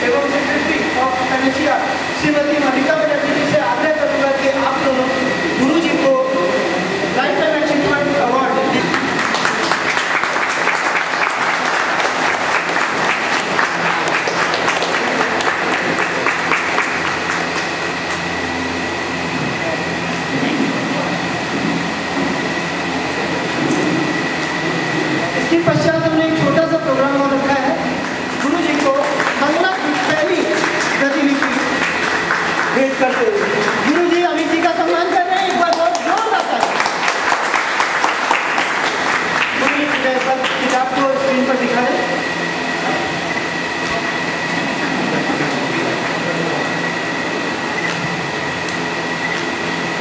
एवं secretary of कनेशिया Shrimati मल्लिका बनर्जी जी से आग्रह करूंगा कि आप दोनों गुरु जी को लाइफ टाइम अचीवमेंट अवार्ड इसके पश्चात हमने एक छोटा सा प्रोग्राम और रखा है। गुरु जी को बांग्ला की पहली गतिविधि भेंट करते हुए गुरु जी अमित जी का सम्मान कर रहे हैं। एक बार बहुत जोरदार ताली। गुरु जी किताब को स्क्रीन पर दिखाएं।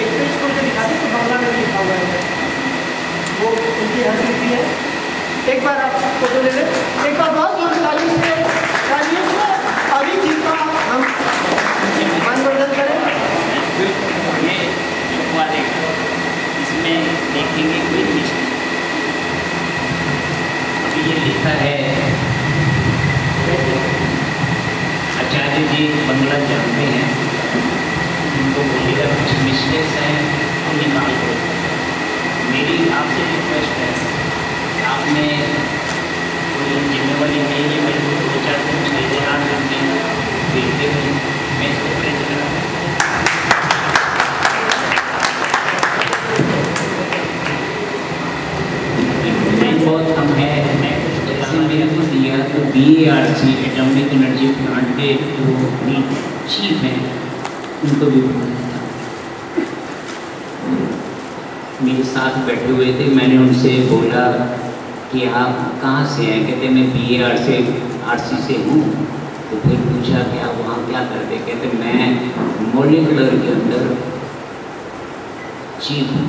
एक पेज को दिखा दें तो बांग्ला में लिखा हुआ है, वो उनकी हस्ती है। एक बार आप फोटो ले लें। एक बार बहुत जोर तालियों से अभी जी का हम मानवर्धन करें। ये इसमें देखेंगे कोई मिस्टेक। अभी ये लिखा है आचार्य जी बंगला जानते हैं, उनको बोलिएगा कुछ मिस्टेक्स हैं तो निकाल दो। मेरी आपसे रिक्वेस्ट है, आपने कोई जिम्मेवारी नहीं है, मेरे को 2-4 दिन चाहिए रात करके देखते हुए मैं इसको प्रिंट करा। बहुत कम है। मैं जैसे मेरे को दिया तो BARC एटॉमिक एनर्जी प्लांट के जो चीफ हैं उनको भी मेरे साथ बैठे हुए थे। मैंने उनसे बोला कि आप कहाँ से हैं? कहते मैं BARC से हूँ। तो फिर पूछा कि आप वहाँ क्या करते? कहते मैं मॉलिक्यूलर के अंदर चीफ हूँ।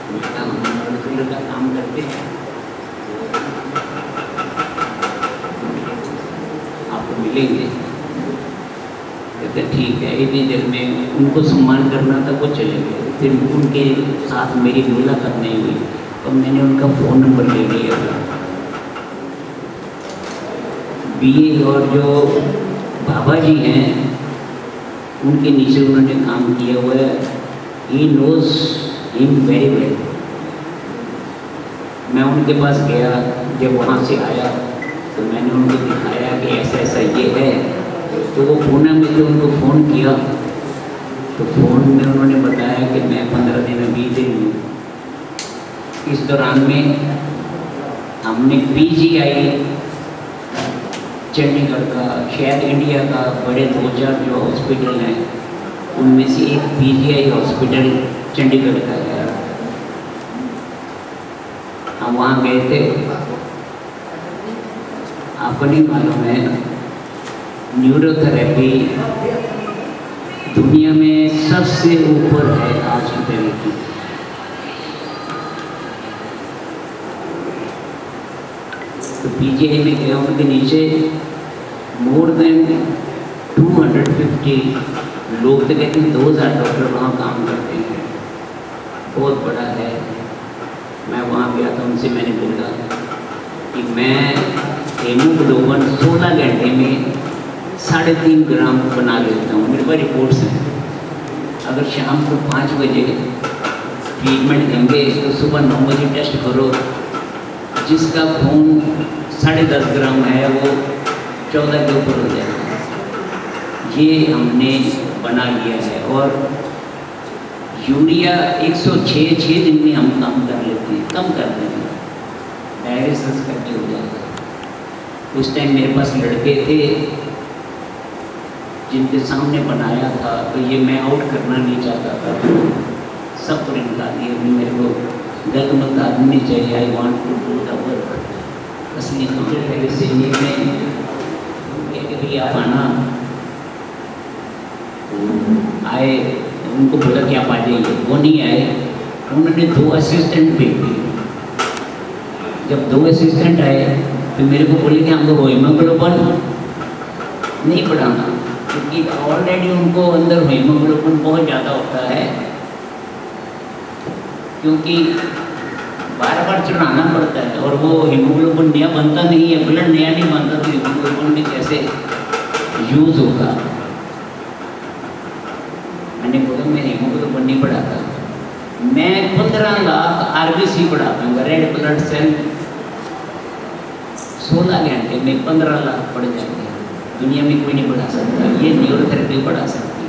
मॉलिक्यूलर का काम करते हैं, आपको मिलेंगे। कहते ठीक है। इतनी देर में उनको सम्मान करना था, वो चले गए। फिर उनके साथ मेरी मुलाकात नहीं हुई और मैंने उनका फ़ोन नंबर ले लिया था। BA और जो बाबा जी हैं उनके नीचे उन्होंने काम किया हुआ है। He knows him very well. मैं उनके पास गया, जब वहाँ से आया तो मैंने उनको दिखाया कि ऐसा ऐसा ये है। तो वो पुणे में जो उनको फ़ोन किया तो फ़ोन में उन्होंने बताया कि मैं 15 दिन अभी दिन हूँ। इस दौरान में हमने PGI चंडीगढ़ का, शायद इंडिया का बड़े 2-4 जो हॉस्पिटल हैं उनमें से एक PGI हॉस्पिटल चंडीगढ़ का है। हम वहाँ गए थे। आपको नहीं मालूम है, न्यूरोथेरेपी दुनिया में सबसे ऊपर है आज की तारीख में। तो PGI में गया, उनके नीचे मोर देन 250 लोग, तो कहते हैं 2000 डॉक्टर वहाँ काम करते हैं। बहुत बड़ा है। मैं वहाँ गया था, उनसे मैंने बोला कि मैं हीमोग्लोबिन 16 घंटे में 3.5 ग्राम बना लेता हूँ। मेरे पास रिपोर्ट्स हैं। अगर शाम को 5 बजे ट्रीटमेंट देंगे तो सुबह 9 बजे टेस्ट करो, जिसका खून 10.5 ग्राम है वो 14 के ऊपर हो जाएगा। ये हमने बना लिया है। और यूरिया 106 दिन में हम कम कर लेते हैं, कम कर देते हैं, डायलिसिस करके हो जाएगा। उस टाइम मेरे पास लड़के थे जिनके सामने बनाया था, तो ये मैं आउट करना नहीं चाहता था, सब तो निकाल दिया। मेरे को गलत मत आदमी चाहिए। I want to do the work. असली मुझे पहले से ये मैं कभी आप आना आए, उनको बोला कि आप आ जाइए, वो नहीं आए। उन्होंने 2 असिस्टेंट भेज दिए। जब 2 असिस्टेंट आए तो मेरे को बोले कि हमको हीमोग्लोबिन नहीं बढ़ाना, क्योंकि ऑलरेडी उनको अंदर हीमोग्लोबिन बहुत ज़्यादा होता है, क्योंकि बार बार चढ़ाना पड़ता है और वो हीमोग्लोबिन नया बनता नहीं है, ब्लड नया नहीं बनता, तो हीमोग्लोबिन में कैसे यूज होगा। मैंने बोला मैं हीमोग्लोबिन नहीं बढ़ाता, मैं 15 लाख आरबीसी बढ़ाता हूँ, रेड ब्लड सेल 16 घंटे में 15 लाख बढ़ जाएंगे। दुनिया में कोई नहीं बढ़ा सकता, ये न्यूरोथेरेपी बढ़ा सकती है।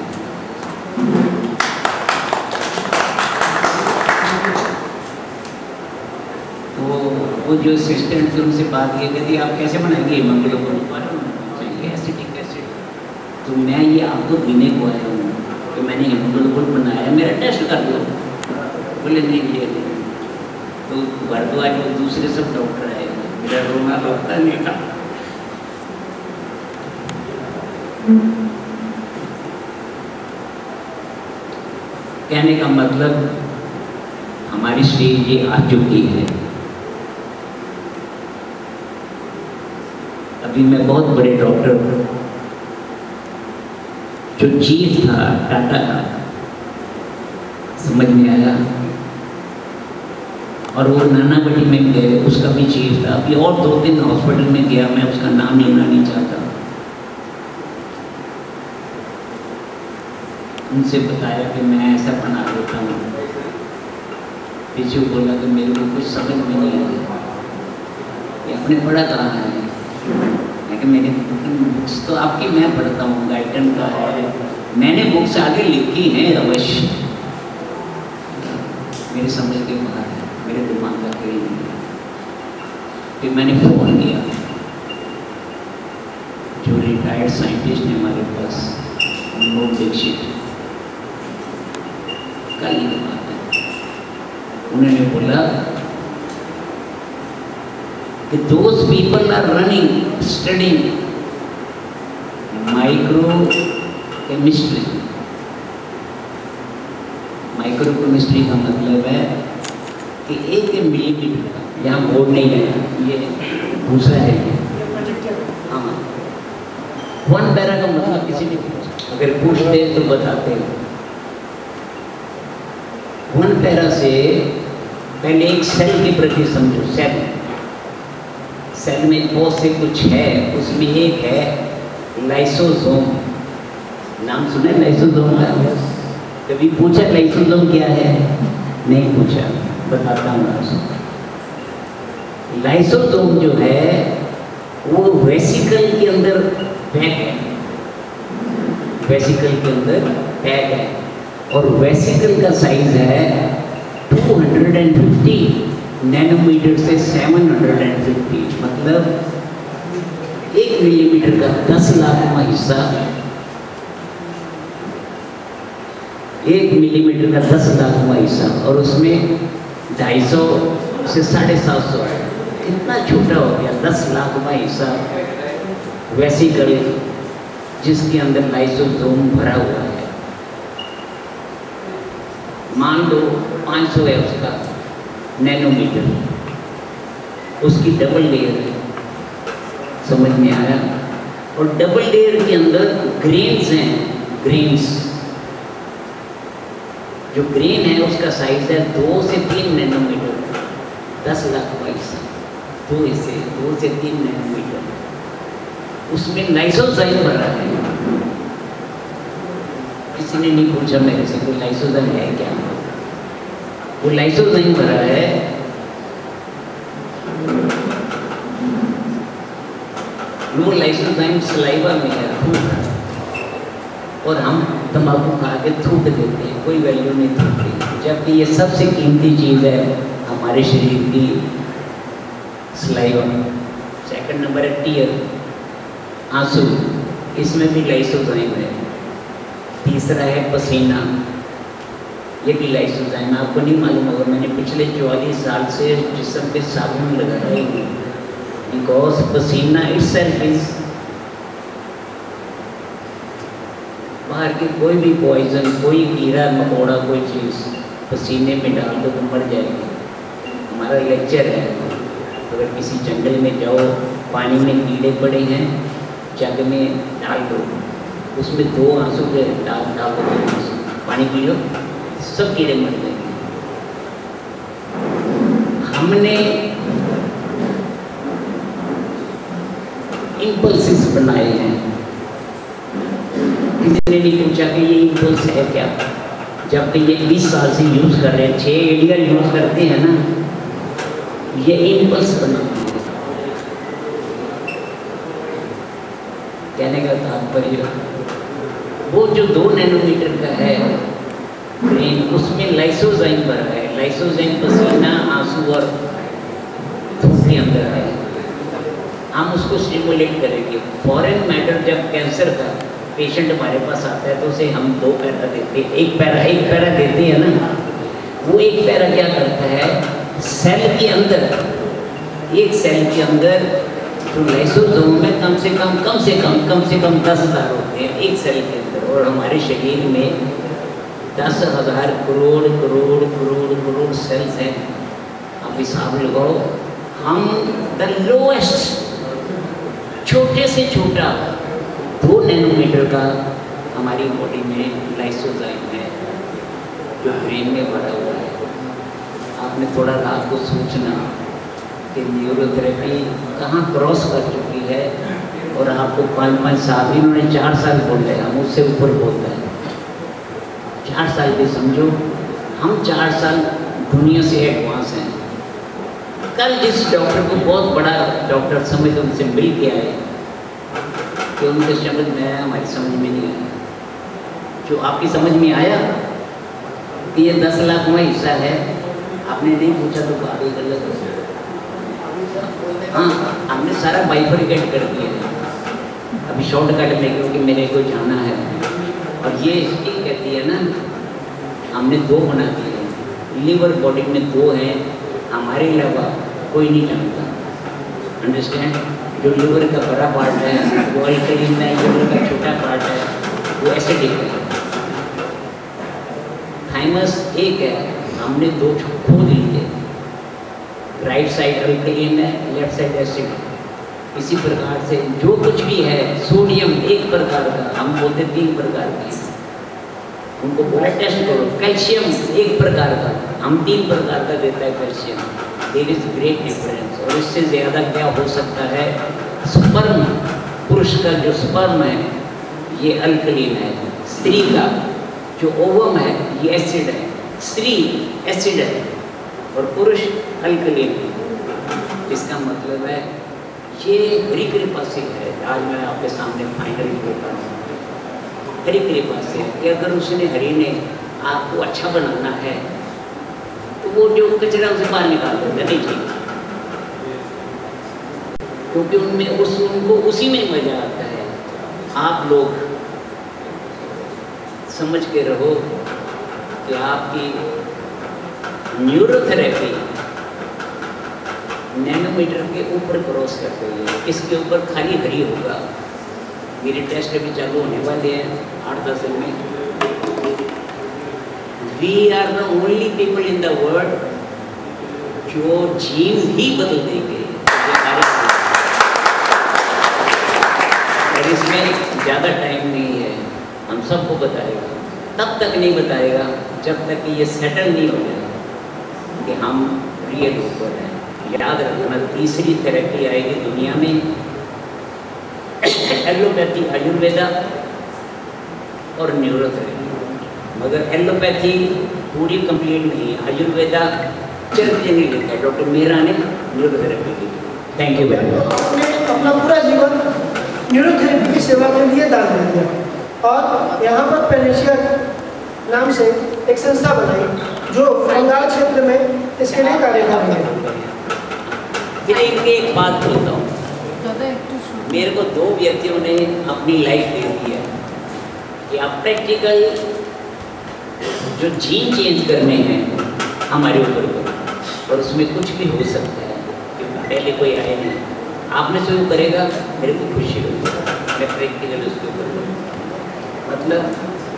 तो वो जो असिस्टेंट थे उनसे बात की कहती आप कैसे बनाएंगे हीमोग्लोबिन, चाहिए एसिटिक एसिड। तो मैं ये आपको देने को आया हूँ कि मैंने हीमोग्लोबिन बनाया, मेरा टेस्ट कर दो। बोले नहीं ये तो भारद्वाज वो दूसरे सब डॉक्टर आए, मेरा रोना रोकता नहीं था। कहने का मतलब हमारी स्टेज ये आ चुकी है। अभी मैं बहुत बड़े डॉक्टर जो चीफ था टाटा का, समझ में आया, और वो नानावटी में गए, उसका भी चीफ था। अभी और 2-3 हॉस्पिटल में गया, मैं उसका नाम लेना नहीं चाहता। उनसे बताया कि मैं ऐसा बना देता हूँ, पीछे बोला कि मेरे को कुछ समझ में नहीं आया कि आपने पढ़ा कहाँ है। लेकिन मैंने बुक्स तो आपकी मैं पढ़ता हूँ, गाइटन का है, मैंने बुक्स आगे लिखी हैं अवश्य, मेरे समझ के बाहर है, मेरे दिमाग का खेल नहीं है। फिर मैंने फ़ोन किया जो रिटायर्ड साइंटिस्ट है हमारे पास, मनोज दीक्षित, कल की बात है। उन्होंने बोला कि those people are running, studying microchemistry. माइक्रोकेमिस्ट्री का मतलब है कि 1 मिलीमीटर, यहाँ बोर्ड नहीं है, ये दूसरा है ये, हाँ 1 पैरा का मतलब किसी ने अगर पूछते तो बताते हैं। 1 पैरा से पहले एक सेल के प्रति समझो, सेल में बहुत से कुछ है, उसमें एक है लाइसोसोम। नाम सुने लाइसोसोम का? कभी पूछा लाइसोसोम क्या है? नहीं पूछा, बताता हूँ आपको। लाइसोसोम जो है वो वेसिकल के अंदर पैक है, वेसिकल के अंदर पैक है, और वेसिकल का साइज है 250 नैनोमीटर से 750, मतलब 1 मिलीमीटर का 10 लाखवां हिस्सा, 1 मिलीमीटर का 10 लाखवां हिस्सा, और उसमें 250 से 750, कितना छोटा हो गया, 10 लाखवां हिस्सा वेसिकल जिसके अंदर लाइसोसोम भरा हुआ है। मान लो 500 है उसका नैनोमीटर, उसकी डबल लेयर है, समझ में आया? और डबल लेयर के अंदर ग्रेन्स हैं, ग्रेन्स, जो ग्रेन है उसका साइज है 2 से 3 नैनोमीटर, 10 लाख का हिस्सा, 2 से 3 नैनोमीटर, उसमें लाइसोजाइम भरा है। किसी ने नहीं पूछा मेरे से कोई लाइसोजाइम है क्या, वो लाइसोजाइम भरा है। वो लाइसोजाइम सलाइवा में है, थूक, और हम तंबाकू खा के थूक देते हैं, कोई वैल्यू नहीं थूकती, जबकि ये सबसे कीमती चीज़ है हमारे शरीर की, सलाइवा। सेकंड नंबर है टीयर, आंसू, इसमें भी लाइसोजाइम है। तीसरा है पसीना, ये भी लाइसोजाइम। आपको नहीं मालूम होगा, मैंने पिछले 44 साल से जिस्म पे साबुन लगाया ही नहीं, बिकॉज पसीना इटसेल्फ इज, बाहर की कोई भी पॉइजन, कोई कीड़ा मकोड़ा, कोई चीज़ पसीने में डाल दो तो मर जाएगी। हमारा लेक्चर है, अगर किसी जंगल में जाओ, पानी में कीड़े पड़े हैं, जग में डाल दो, उसमें 2 आंसू के डाल दो, पानी पी लो, सब कीड़े मर जाएंगे। हमने इम्पल्सिस बनाए हैं, किसी ने नहीं पूछा कि ये इम्पल्स है क्या, जब ये 20 साल से यूज़ कर रहे हैं, 6 एलियर यूज़ करते हैं ना, ये इम्पल्स बनाते हैं। कहने का तात्पर्य वो जो 2 नैनोमीटर का है ब्रेन, उसमें लाइसोजाइम भरा है। लाइसोजाइम पसीना, आंसू और धूप के अंदर है। हम उसको स्टिमुलेट करेंगे। फॉरेन मैटर जब कैंसर का पेशेंट हमारे पास आता है तो उसे हम 2 पैरा देते हैं, एक पैरा देते हैं ना। वो एक पैरा क्या करता है, सेल के अंदर, एक सेल के अंदर जो लाइसोसोम में कम से कम 10,000 होते हैं एक सेल के अंदर, और हमारे शरीर में 10,000 करोड़ सेल्स हैं। आप हिसाब लगाओ, हम द लोएस्ट, छोटे से छोटा 2 नैनोमीटर का हमारी बॉडी में लाइसोजाइम है जो ब्रेन में भरा हुआ है। आपने थोड़ा रात को सोचना कि न्यूरोथेरेपी कहाँ क्रॉस कर चुकी है, और आपको 5-5 साल, इन्होंने 4 साल बोले, हम उससे ऊपर बोलते हैं। 4 साल भी समझो, हम 4 साल दुनिया से एडवांस हैं। कल जिस डॉक्टर को बहुत बड़ा डॉक्टर समझ उनसे मिल के आए कि उनके समझ में आया, हमारी समझ में नहीं आया। जो आपकी समझ में आया कि ये 10 लाख में हिस्सा है, आपने नहीं पूछा तो बात गलत हो। हाँ, हमने सारा बाइफरिकेट कर दिया है अभी शॉर्टकट में, क्योंकि मेरे को जाना है। और ये एक कहती है ना, हमने 2 बना दिए। लीवर बॉडी में 2 हैं, हमारे अलावा कोई नहीं जानता। अंडरस्टैंड? जो लीवर का बड़ा पार्ट है वो अल्कलीन है, लीवर का छोटा पार्ट है वो एसिडिक है। थाइमस एक है, हमने 2 खो दिए। राइट साइड अल्कलीन है, लेफ्ट साइड एसिड। इसी प्रकार से जो कुछ भी है, सोडियम एक प्रकार का, हम बोलते 3 प्रकार के, उनको ब्लड टेस्ट करो। कैल्शियम एक प्रकार का, हम 3 प्रकार का देता है calcium. There is great difference. और इससे ज़्यादा क्या हो सकता है? स्पर्म, पुरुष का जो स्पर्म है ये अल्कलीन है, स्त्री का जो ओवम है ये एसिड है। स्त्री एसिड है और पुरुष अल्कलीन है। इसका मतलब है ये हरि कृपा से है। आज मैं आपके सामने फाइनल बोल रहा हूँ, हरि कृपा से कि अगर उसने, हरि ने आपको अच्छा बनाना है तो वो जो कचरा उसे बाहर निकाल देता नहीं चाहिए, क्योंकि उनमें उनको उसी में मजा आता है। आप लोग समझ के रहो कि आपकी न्यूरोथेरेपी नैनोमीटर के ऊपर क्रॉस कर रही है। इसके ऊपर खाली हरी होगा। मेरे टेस्ट भी चालू होने वाले हैं 8-10 दिन में। We are the only people in the world जो जीन ही बदल देंगे। और इसमें ज़्यादा टाइम नहीं है, हम सबको बताएगा। तब तक नहीं बताएगा जब तक कि ये सेटल नहीं हो जाए कि हम रियल ऊपर हैं। याद रखना, तीसरी थेरेपी आएगी दुनिया में, एलोपैथी, आयुर्वेदा और न्यूरोथेरेपी। मगर एलोपैथी पूरी कंप्लीट नहीं है, आयुर्वेदा चलते नहीं लेता है। डॉक्टर मेहरा ने न्यूरोथेरेपी की। Thank you very much. आपने अपना पूरा जीवन न्यूरोथेरेपी की सेवा के लिए दान दे दिया और यहाँ पर पेनेशिया नाम से एक संस्था बनाई जो बंगाल क्षेत्र में इसके लिए कार्य कर रही है। फिर एक बात बोलता हूँ, मेरे को 2 व्यक्तियों ने अपनी लाइफ दे दी है कि आप प्रैक्टिकल जो जीन चेंज करने हैं हमारे ऊपर को, और उसमें कुछ भी हो सकता है क्योंकि पहले कोई आए नहीं। आपने शुरू करेगा, मेरे को खुशी होगी, मैं प्रैक्टिकल उसके ऊपर करूँ। मतलब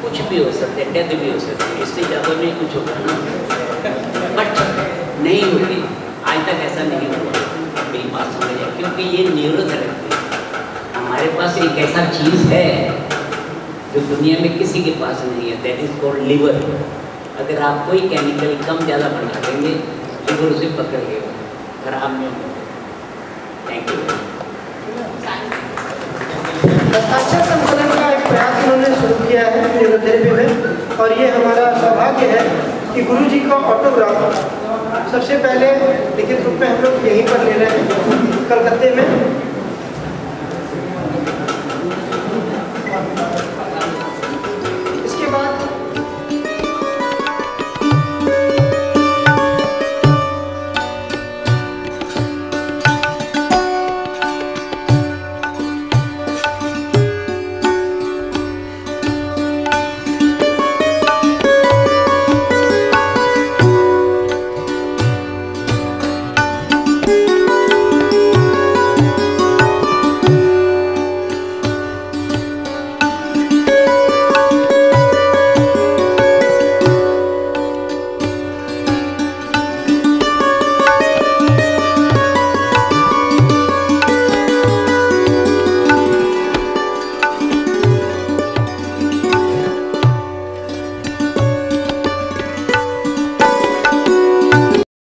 कुछ भी हो सकता है, डेथ भी हो सकती है, इससे ज़्यादा नहीं कुछ होगा ना, बट नहीं होगी। आज तक ऐसा नहीं हुआ, मेरी बात समझिए। क्योंकि ये न्यूरोथेरेपी हमारे पास एक ऐसा चीज़ है जो दुनिया में किसी के पास नहीं है, दैट इज़ कॉल्ड लिवर। अगर आप कोई केमिकल कम ज़्यादा बना देंगे, लिवर उसे पकड़ लेगा, खराब नहीं होगा। Thank you. अच्छा संकलन का एक प्रयास उन्होंने शुरू और ये हमारा सौभाग्य है कि गुरु जी का ऑटोग्राफ सबसे पहले लिखित रूप में हम लोग यहीं पर ले रहे हैं कलकत्ते में।